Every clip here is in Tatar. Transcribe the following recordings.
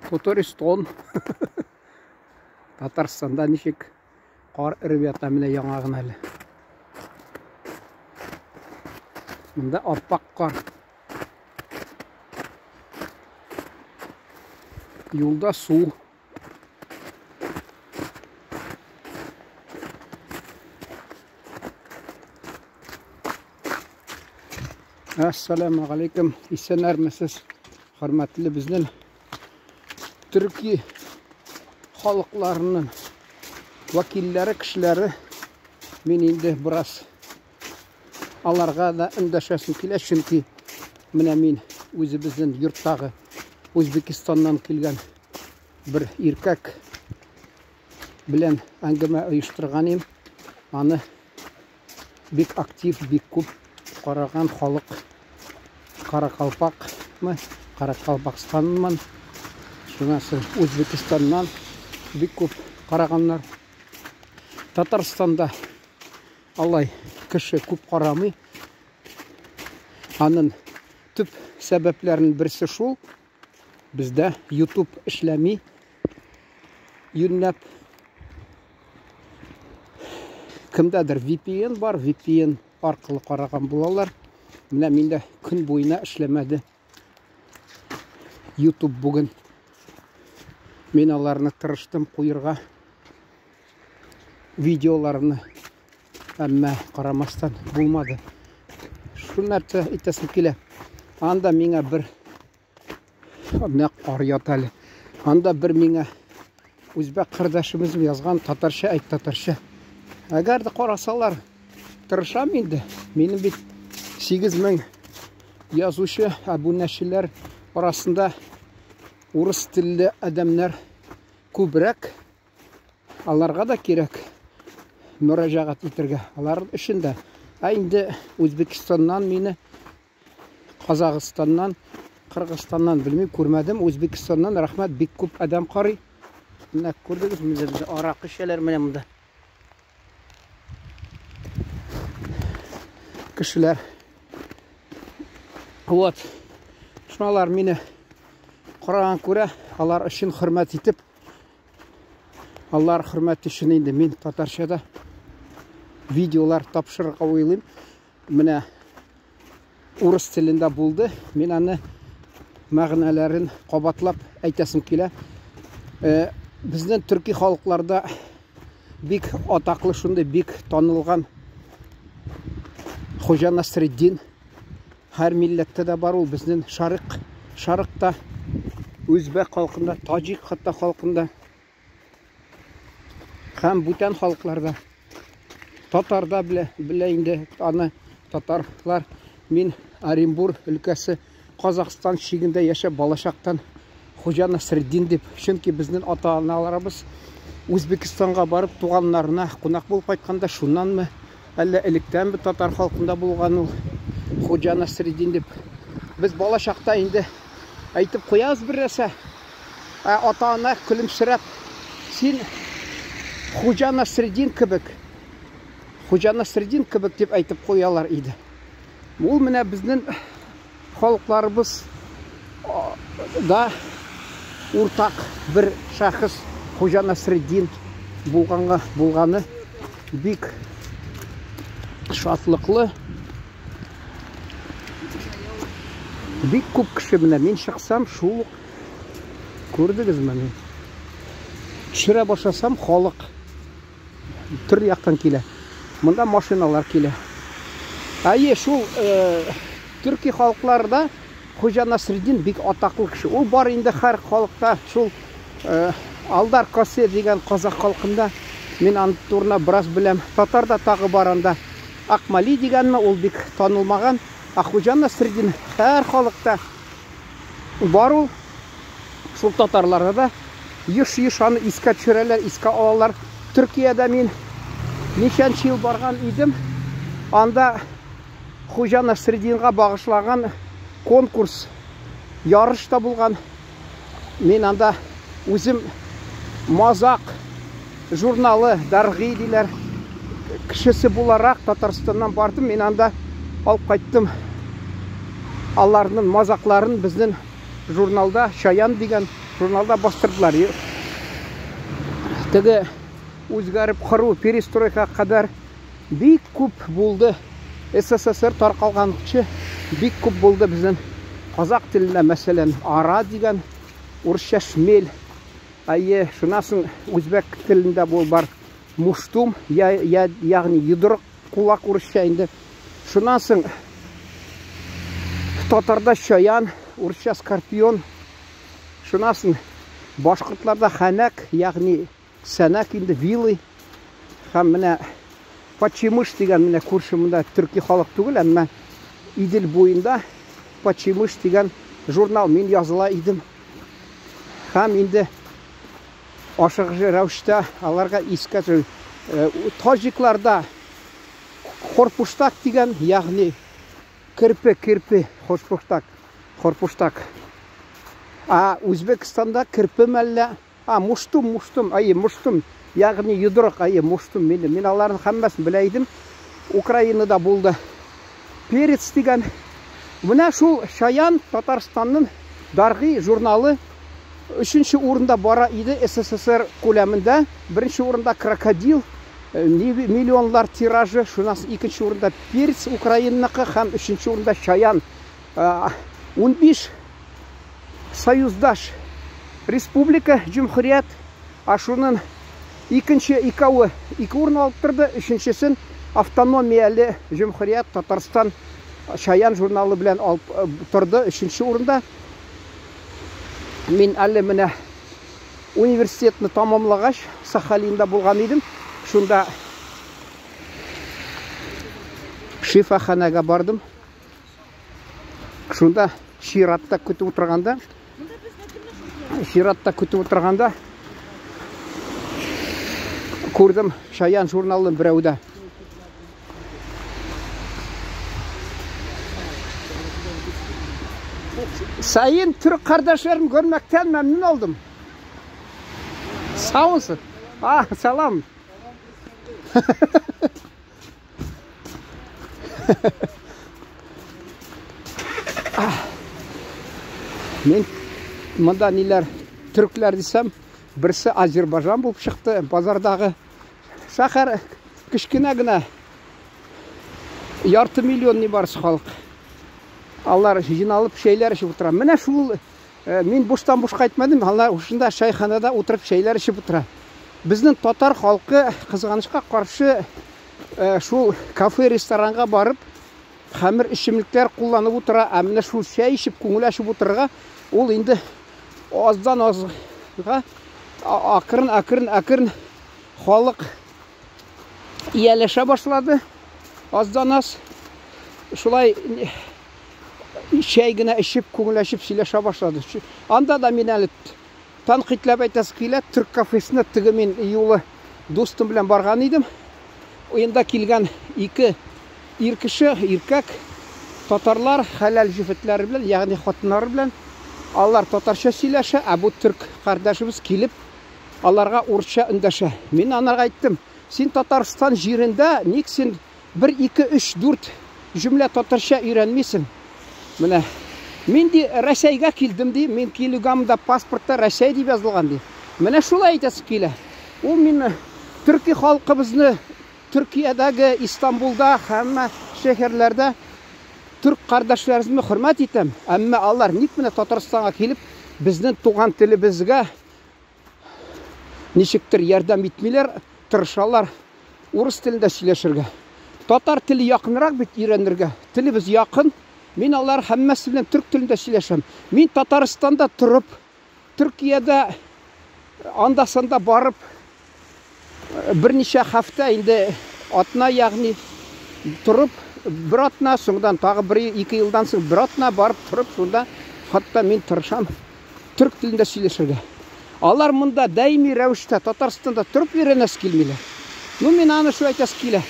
Футуристон. Татарстанда ничек кар иреп ята менә яңа гына әле. Монда аппак кар. Юлда су. Ассаламу алейкум. Исәнәрмесез, хөрмәтле безнең Төрки халыкларының вәкилләре, кешеләре. Мин инде бераз аларга да эндәшәсем килә, чөнки менә мин үзебезнең йорттагы Үзбекстаннан килгән бер иркәк белән әңгәмә оештырган. Аны бик актив, бик күп караган халык. Каракалпакмы, Каракалпакстанмын. Шунысы Үзбекстаннан бик күп караганнар. Татарстанда алай кеше күп карамый. Аның төп сәбәпләренең берсе шул. Бездә YouTube эшләми. Юннап кемдәдер VPN бар, VPN аркылы караган булалар. Менә миндә көн буена эшләмәде YouTube бүген. Мин аларны тырыштым куерга видеоларны, әмма карамастан булмады. Шуннарча әйтәсем килә. Анда миңа бер нәк кар ята әле. Анда бер миңа үзбәк кардашыбыз язган, татарча әйт, татарча. Әгәр дә карасалар, тырышам инде. Минем бит 8000 язучы, абунәчеләр арасында урыс телле адәмнәр күбрәк. Аларга да кирәк мөрәҗәгать итәргә. Алар өчен дә. Инде Үзбекстаннан мине, Казакстаннан, Кыргызстаннан белмим, күрмәдем. Үзбекстаннан рәхмәт, бик күп адәм карый. Менә күрдегез, бездә арак эшләр менә монда. Кешеләр. Вот. Шуналар мине караган күрә, алар өчен хөрмәт итеп, алар хөрмәт өчен инде мин татарчада видеолар тапшырырга уйлыйм. Менә урыс телендә булды. Мин аны мәгънәләрен кабатлап әйтәсем килә. Безнең төрки халыкларда бик атаклы, шундый бик танылган Хуҗа Насретдин. Һәр милләттә дә бар ул. Безнең шарыкта, үзбәк халкында, таҗик хатта халкында һәм бүтән халыкларда, татарда белә инде аны татарлар. Мин Оренбур өлкәсе, Казакстан шигендә яшәп балачактан Хуҗа Насретдин дип, чөнки безнең ата-аналарыбыз Үзбекстанга барып туганнарына кунак булып кайтканда, шуннанмы әллә электән бит татар халкында булган ул Хуҗа Насретдин дип. Без балачакта инде әйтеп куябыз берәрсә. Ата-ана көлемсерәп, син Хуҗа Насретдин кебек, Хуҗа Насретдин кебек дип әйтеп куялар иде. Ул менә безнең халыкларыбыз да уртак бер шәхес Хуҗа Насретдин булганы бик шатлыклы. Бик күп кеше менә мин чыксам, шул күрдегезме мин? Төшерә башласам, халык төр яктан килә. Монда машиналар килә. Шул төрки халыкларда Хуҗа Насретдин бик атаклы кеше. Ул бар инде һәр халыкта. Шул Алдар Косе дигән казак халкында мин аны турында бераз беләм. Татарда тагы баранда Акмали дигәнме, ул бик танылмаган. Хуҗа Насретдин һәр халыкта бар ул. Шул татарларда да еш аны искә төшерәләр, искә алалар. Төркиядә мин ничәнче ел барган идем. Анда Хуҗа Насретдинга багышлаган конкурс, ярыш та булган. Мин анда үзем Мазак журналы, Даргый диләр, кешесе буларак Татарстаннан бардым. Мин анда алып кайттым аларның мазакларын. Безнең журналда Шаян дигән журналда бастырдылар. Теге өзгәріп қыру перестройка қадар бик көп болды. СССР тарқалғанша бик көп болды біздің қазақ тілінде, мәселен, ара деген орысша шмел, шунасын өзбек тілінде бол бар муштум, яғни йыдырық құлақ орысша енді. Шунасын татарда шаян, орысша скорпион. Шунасын башқұртларда ханак, яғни сәнәк енді вилы. Һәм менә Пачимыш деген менә күрше монда түрки халық түгел, әмма Идел буенда Пачимыш деген журнал мен языла идем. Һәм инде ашык рәвештә аларга искә таҗикларда Хорпуштак деген, ягъни кирпе хорпуштак. Үзбекстанда кирпе мәллә, муштум, ягъни йыдрык, муштум. Мен аларның һәммәсен белә идем. Украинада булды. Перец деген. Менә шул Шаян Татарстанның Даргы журналы 3-нче урында бара иде СССР күләмендә. 1-нче урында Крокодил, миллионлар тиражы. Шуннан 2-нче урында Перец Украинныкы һәм 3-нче урында Шаян. 15 союздаш республика, җумһурият. Шуның икәүе урын алып торды, 3-нчесен автономияле җумһурият Татарстан Шаян журналы белән алып торды, 3-нче урында. Мин әле менә университетны тамамлагач, Сахалинда булган идем. Шунда шифаханага бардым. Шунда Ширатта көтүп утырганда күрдем Шаян журналын берәүдә. Sayın Türk kardeşlerim, görmekten memnun oldum. Sağ olsun. Selam. Men монда ниләр türkler дисәм, берсе Азербайжан булып чыкты, базардагы шәһәр кичкенә генә. Ярты миллион ни барсы халык. Алар жиналып шәйләр эчеп утыра. Менә шул мин буштан буш кайтмадым. Алар ушында шәйханада утырып шәйләр эчеп утыра. Безнең татар халкы кызганычка каршы шул кафе, ресторанга барып, хәмер ичемлекләр кулланып утыра. Менә шул шәй ичеп, күңел ачып утырырга ул инде аздан азга акырын халык ияләшә башлады. Аздан аз шулай шәй генә ичеп, күңеләшеп сөйләшә башлады. Анда да мин әле танкыйтьләп әйтәсе килә, Түрк кафесына теге мин юлы дустым белән барган идем. Уенда килгән 2 ир кеше, иркәк татарлар хәләл җифетләре белән, ягъни хатыннары белән, алар татарча сөйләшә, бу түрк кардәшебез килеп аларга урысча эндәшә. Мин анарга әйттем: "Син Татарстан җирендә ник син 1 2 3 4 җөмлә татарча өйрәнмисең?" Менә мин ди Россиягә килдем ди, мин килүгәмдә паспортта Россия дип язылган ди. Менә шулай әйтәсе килә. Ул мин төрки халкыбызны Төркиядәге, Истанбулда һәм шәһәрләрдә түрк кардәшләребезне хөрмәт итәм. Әмма алар ник менә Татарстанга килеп безнең туган телебезгә ничектер ярдәм итмиләр, тырышалар урыс телендә сөйләшергә. Татар теле якынрак бит өйрәнергә. Телебез якын. Мин алар һәммәсе белән түрк телендә сөйләшәм. Мин Татарстанда турып, Төркиядә анда-санда барып, берничә хафта инде атна, ягъни турып, бер атна, соңдан тагы 1-2 елдан соң бер атна барып турып, шунда хатта мин тырышам түрк телендә сөйләшергә. Алар монда даими рәвештә Татарстанда турып өйрәнәсе килмиләр. Мин аны шу әйтәсе килә.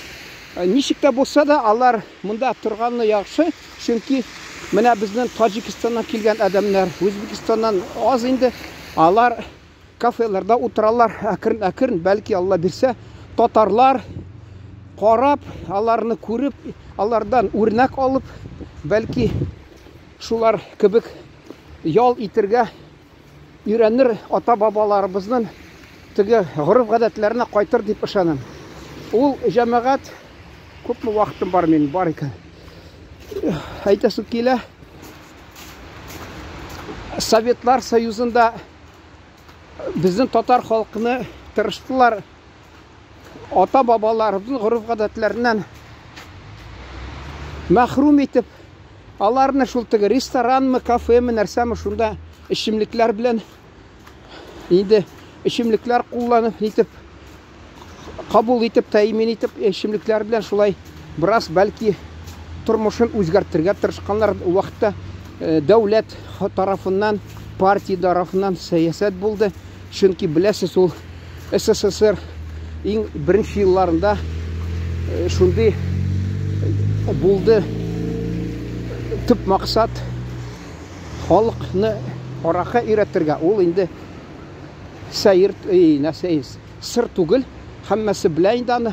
Ничек тә булса да алар монда торганы яхшы, чөнки менә безнең Таҗикстаннан килгән адәмнәр, Үзбекстаннан аз инде, алар кафеларда утыралар, әкрен, бәлки Алла бирсә, татарлар карап, аларны күреп, алардан үрнәк алып, бәлки шулар кебек ял итергә үйренер ата-бабаларыбызның теге гореф-гадәтләренә кайтыр дип ышанам. Ул җәмәгать күпме вакытым бар минем бар икән. Әйтәсе килә, Советлар Союзында безнең татар халкыны тырыштылар ата-бабаларыбызның гореф-гадәтләреннән мәхрүм итеп, аларны шул теге ресторанмы, кафемы, нәрсәме шунда эчемлекләр белән инде эчемлекләр кулланып итеп кабул итеп, тәэмин итеп, эчемлекләр белән шулай бераз бәлки тормышын үзгәртергә тырышканнар. Ул вакытта дәүләт тарафыннан, партия тарафыннан сәясәт булды. Чөнки беләсез, ул СССР иң беренче елларында шундый булды. Төп максат халыкны аракы өйрәтергә. Ул инде сәер сыр түгел. Һәммәсе белә инде аны.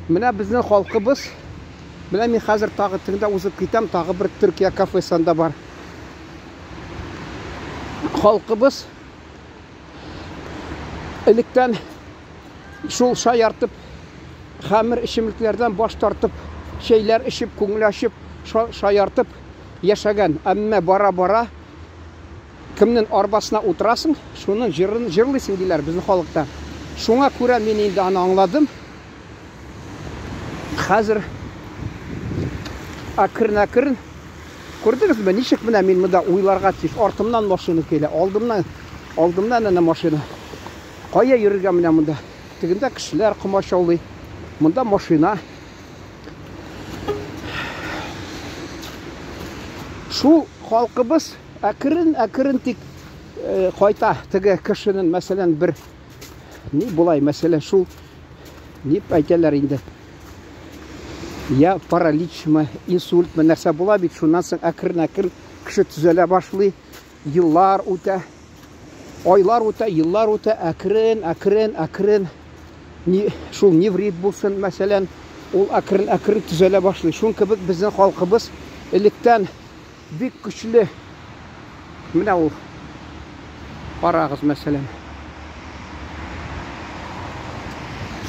Менә безнең халкыбыз, менә мин хәзер тагы тыңда узып китәм, тагы бер Төркия кафесында бар. Халкыбыз электән шул шаяртып, хәмер эчемлекләрдән баш тартып, шәйләр эчеп, күңеләшеп, шаяртып яшәгән. Әмма бара-бара кемнең арбасына утырасың, шуның җырын җырлыйсың диләр безнең халыкта. Шуңа күрә мин инде аны аңладым. Хәзер акырын-акырын күрдегезме, ничек менә мин монда уйларга тиеш. Артымнан машина килә, алдымнан әнә машина. Кая йөрергә менә монда? Тегендә кешеләр комачаулый. Монда машина. Шул халкыбыз акырын тик кайта. Теге кешенең, мәсәлән, бер ни булай, мәсәлән, шул дип әйтәләр инде. Я параличмы, инсультмы нәрсә була бит, шуннан соң акырын кеше төзәлә башлый. Еллар үтә, айлар үтә, еллар үтә, акырын шул неврит булсын, мәсәлән, ул акырын төзәлә башлый. Шун кебек безнең халкыбыз электән бик көчле. Менә ул карагыз, мәсәлән.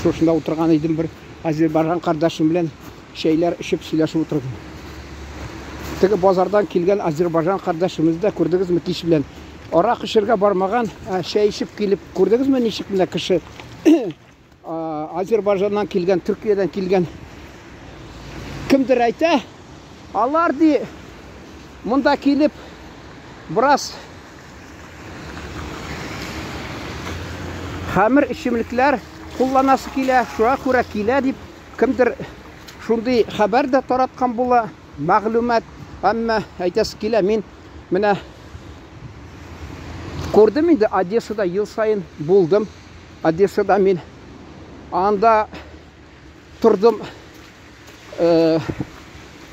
Шушында утырган идем бер Азербайҗан кардашым белән шәйләр эчеп сөйләшеп утырдым. Теге базардан килгән Азербайҗан кардашымызда күрдегезме, кич белән арак эчәргә бармаган, шәй эчеп килеп, күрдегезме ничек менә кеше Азербайҗаннан килгән, Төркиядән килгән кемдер әйтә, алар ди монда килеп бераз хәмер эчемлекләр кулланасы килә, шуңа күрә килә дип кемдер шундый хәбәр дә тараткан була, мәгълүмат. Әмма әйтәсе килә, мин менә күрдем инде, Одессада ел сайын булдым. Одессада мин анда турдым.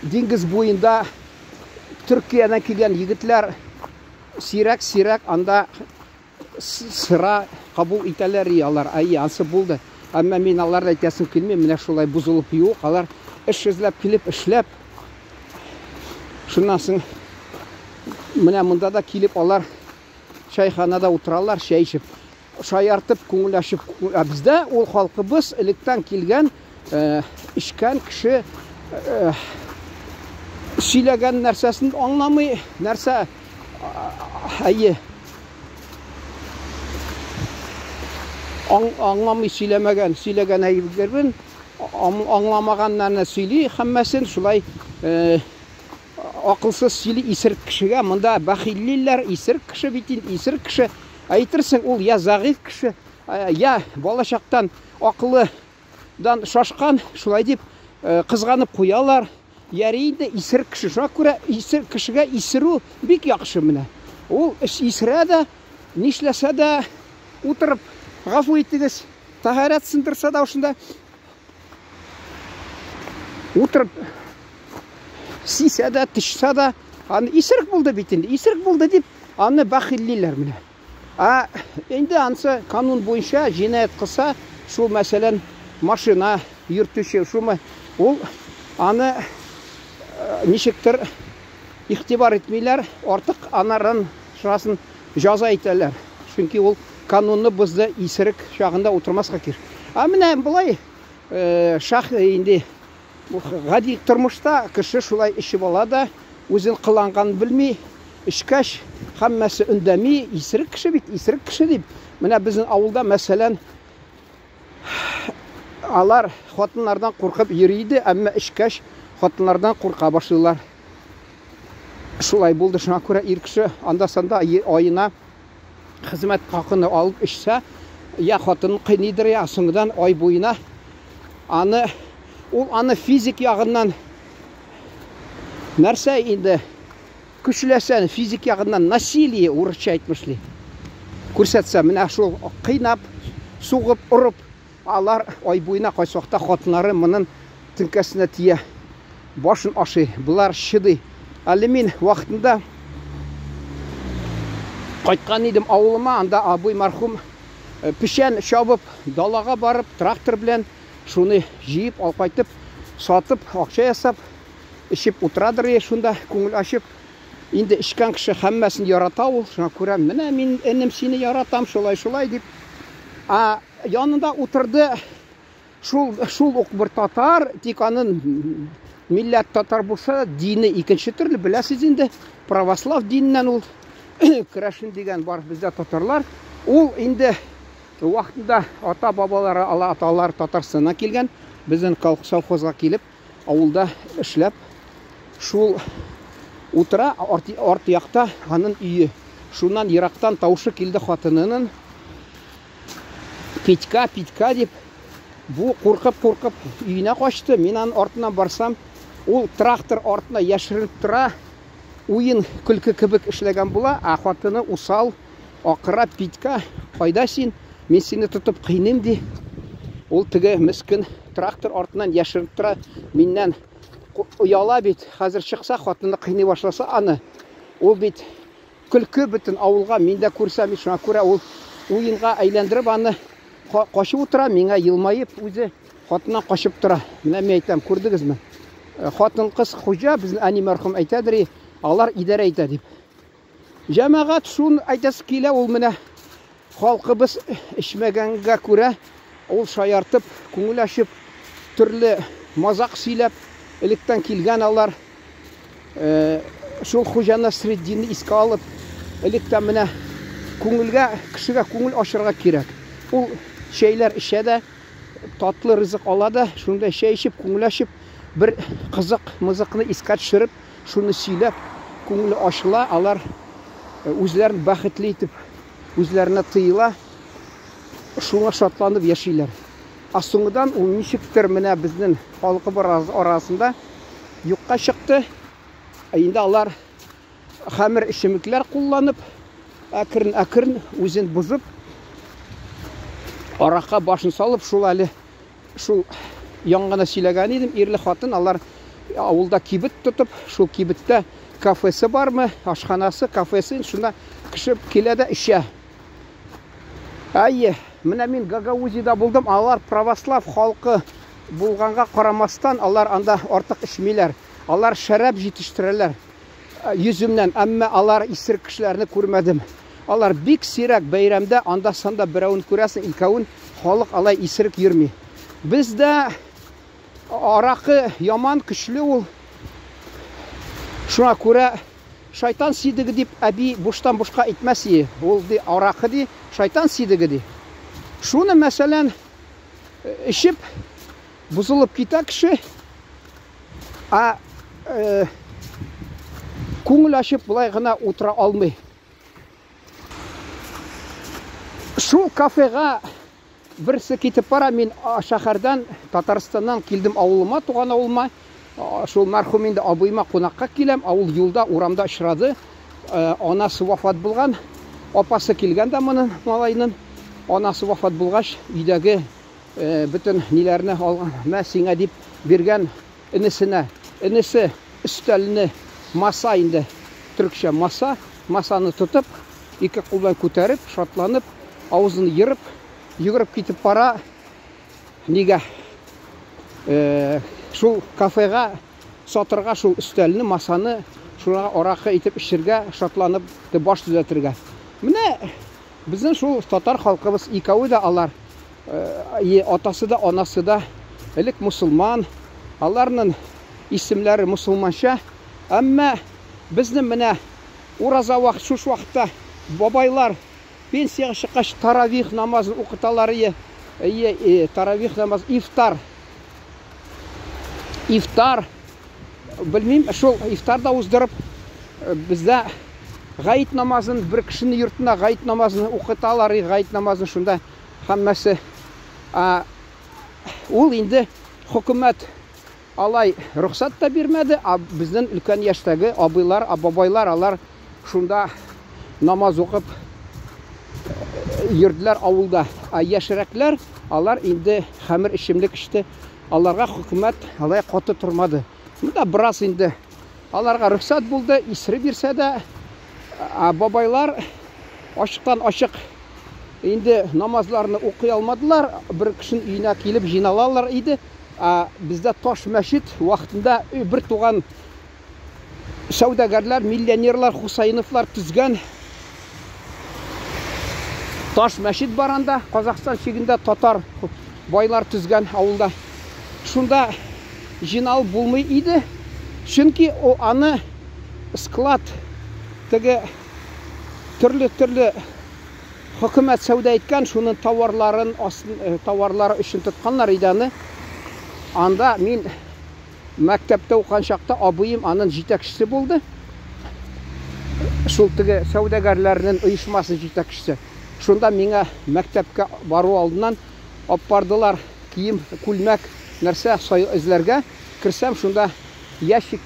Диңгез буенда Төркиядән килгән егетләр сирәк анда сыра кабул итәләр, алар ансы булды. Әмма мин аларда әйтәсем килми, менә шулай бузылып юк, алар эш эзләп килеп эшләп. Шуннан соң менә монда да килеп алар чайханада утыралар, шәй эчеп, шаяртып, күңеләшеп. Бездә ул халкыбыз электән килгән, ишкән кеше сөйләгән нәрсәсен аңламый, нәрсә аңламый сөйләгән әйберләрен аңламаганнарны сөйли, һәммәсен шулай акылсыз сөйли исерк кешегә. Монда бәхиллиләр, исерк кеше бит, исерк кеше әйтерсең, ул я загыйф кеше, я балачактан акылыдан шашкан, шулай дип кызганып куялар. Яри инде исерк кеше. Шуңа күрә исерк кешегә исерү бик яхшы менә. Ул исерә дә, нишләсә дә утырып, гафу итегез, тәһарәт сындырса да шунда утырып сисә дә, тишсә дә, аны исерк булды бит инде, исерк булды дип, аны бәхиллиләр менә. Инде ансы канун буенча җинаять кылса, шул мәсәлән машина йөртүче, шумы, ул аны ничектер игътибар итмиләр, артык анарын шурасын жаза итәләр. чөнки ул канунны бозды, исерек шагында утырмаска кир. Менә булай шах инде гади тормышта кеше шулай ишеп ала да, үзен кыланган белми, ишкәч һәммәсе өндәми, исерек кеше бит, исерек кеше дип. Менә безнең авылда мәсәлән алар хатыннардан куркып йөри иде, әмма ишкәч хатыннардан курка башлыйлар. Шулай булды, шуңа күрә ир кеше анда-санда айына хезмәт хакын алып ишсә, я хатынын кыйныйдыр, я соңдан ай буена аны физик ягыннан нәрсә инде көчләсән, физик ягыннан насилие урысча әйтмешли. Күрсәтсә, менә шул кыйнап, сугып, урып, алар ай буена кайсы вакытта хатыннары моның тинкәсенә тия, башын ашый, булар шыдый. Әле мин вакытында кайткан идем авылыма, анда абый мәрхүм пишән чабып, далага барып, трактор белән шуны җыеп, алып кайтып, сатып, акча ясап, ишеп утырадыр, шунда күңел ачып. Инде ишкән кеше һәммәсен ярата ул, шуңа күрә менә мин энем сине яратам, шулай дип. Янында утырды шул ук бер татар, тик аның милләт татар булса, дине икенче төрле, беләсез инде, православ диненнән ул Крашин дигән бар бездә татарлар. Ул инде вакытында ата-бабалары, аталар Татарстаннан килгән, безнең колхозга килеп, авылда эшләп, шул утыра арт якта аның өе. Шуннан ерактан тавышы килде хатынының. Питка дип, бу куркып өенә качты. Мин аның артыннан барсам, ул трактор артына яшереп тора, уен көлке кебек эшләгән була, хатыны усал, акыра, Питка, кайда син? Мин сине тотып кыйным ди. Ул теге мискин трактор артыннан яшереп тора, миннән уяла бит. Хәзер чыкса, хатыны кыйный башласа аны. Ул бит көлке бөтен авылга миндә күрсәм, шуңа күрә ул уенга әйләндереп аны качып утыра, миңа елмаеп, үзе хатыннан качып тора. Менә мен әйтәм, күрдегезме? Хатын кыз хуҗа, безнең әни мәрхүм әйтәдер, алар идарә итә дип. Җәмәгать шуны әйтәсе килә, ул менә халкыбыз эчмәгәнгә күрә, ул шаяртып, күңел ачып, төрле мазак сөйләп, электән килгән алар шул хуҗа Насретдинне искә алып, электән менә күңелгә, кешегә күңел ачырга кирәк. Ул шәйләр эчә дә, татлы ризык ала да, шунда шәй эчеп, күңел ачып, бер кызык-мызыкны искә төшереп, шуны сөйләп, күңеле ачыла, алар үзләрен бәхетле итеп, үзләренә тыйыла, шуңа шатланып яшиләр. Соңыдан ул ничектер менә безнең халкыбыз арасында юкка чыкты. Инде алар хәмер эчемлекләр кулланып, әкрен үзен бузып, аракка башын салып, шул әле шул яңгына сөйләгән идем, ирле хатын, алар авылда кибет тотып, шул кибеттә кафесы бармы, ашханасы, кафесы, шунда кеше килә дә эчә. Менә мин Гагаузида булдым, алар православ халкы булганга карамастан, алар анда артык эчмиләр. Алар шәраб җитештерәләр йөземнән, әмма алар исер кешеләрне күрмәдем. Алар бик сирәк бәйрәмдә анда-санда берәүн күрәсең, икәвен, халык алай исерек йөрми. Бездә аракы яман көчле ул. Шуңа күрә шайтан сидеге дип әби буштан бушка әйтмәс ие. Ул ди аракы ди, шайтан сидеге ди. Шуны мәсәлән ишеп бузылып китә кеше, күңел ачып булай гына утыра алмый. Шул кафега берсе китеп бара, мин шәһәрдән, Татарстаннан килдем авылыма, туган авылыма. Шул мәрхүм инде абыйма кунакка киләм, авыл юлда, урамда очрады. Анасы вафат булган, апасы килгән дә моның малайның. Анасы вафат булгач, өйдәге бөтен ниләрне алган, мә сиңа дип биргән инесенә. Инесе өстәлне маса инде, төркчә маса, масаны тотып, ике кулдан күтәреп, шатланып, авызын йырып, йөгереп китеп бара. Нигә? Шул кафега сатырга шул өстәлне, масаны шуңа аракы итеп эчергә, шатланып, баш төзәтергә. Менә Bizning шул татар халкыбыз икәве дә алар, атасы да, анасы да элек мусулман, аларның исемләре мусулманча, әмма безнең менә ураза вакыт шуш вакытта бабайлар пенсияга чыккач таравих намазын укыталар, таравих намаз, ифтар, белмим, шул ифтарда уздырып, бездә гаит намазын, бер кешенең йортына гаит намазын укыталар, гаит намазын шунда һәммәсе. Ул инде хөкүмәт алай рөхсәт та бирмәде, безнең өлкән яшьтәге абыйлар, бабайлар алар шунда намаз укып йөрделәр авылда. Яшьрәкләр алар инде хәмер ичемлек ичте. Аларга хөкүмәт алай каты тормады. Монда бераз инде аларга рөхсәт булды, исре бирсә дә, бабайлар ачыктан ачык инде намазларны укый алмадылар. Бер кешенең өенә килеп җыйналалар иде. Бездә Таш мәчет вакытында бер туган саудагәрләр, миллионерлар, Хусайновлар төзгән Таш мәчет баранда, Казакстан чигендә татар байлар төзгән авылда. Шунда җыйналып булмый иде. Чөнки аны склад теге төрле хөкүмәт сауда иткән, шуның товарлары өчен тотканнар иде аны. Анда мин мәктәптә укыган чакта абыем аның җитәкчесе булды. Шул теге саудагәрләрнең оешмасы җитәкчесе. Шунда миңа мәктәпкә бару алдыннан апардылар кием, күлмәк, нәрсә эзләргә. Кирсәм, шунда ящик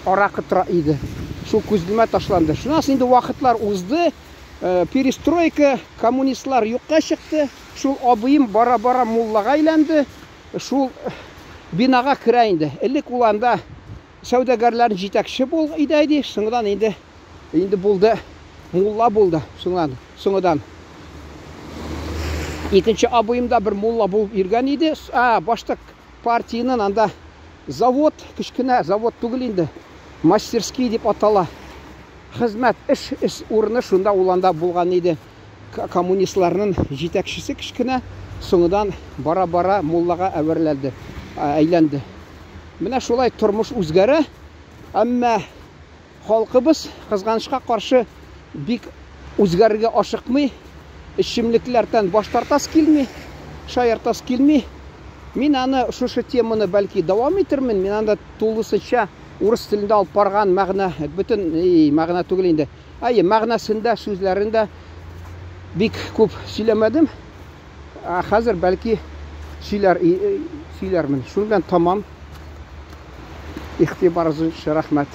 аракы тора иде. Шул күзлемә ташланды. Шуннан инде вакытлар узды, перестройка, коммунистлар юкка чыкты. Шул абыем бара-бара муллага әйләнде. Шул бинага керә инде. Элек ул анда саудагәрләрнең җитәкчесе булды иде. Соңдан инде булды, мулла булды. Соңдан икенче абыем да бер мулла булып йөргән иде. Башта партияның анда завод, кичкенә завод түгел инде, мастерский дип атала. Хезмәт, эш урыны шунда уланда булган иде. Коммунистларның җитәкчесе кичкенә, соңдан бара-бара муллага әйләнде. Менә шулай тормыш үзгәрә, әмма халкыбыз кызганычка каршы бик үзгәрергә ашыкмый, эчемлекләрдән баш тартасы килми, шаяртасы килми. Мин аны шушы теманы бәлки дәвам итермен. Мин анда тулысынча урыс телендә алып барган мәгънә, бөтен мәгънә түгел инде. Мәгънәсендә, сүзләрендә бик күп сөйләмәдем. Хәзер бәлки сөйләрмен. Шуннан тамам. Игътибарыгыз өчен рәхмәт.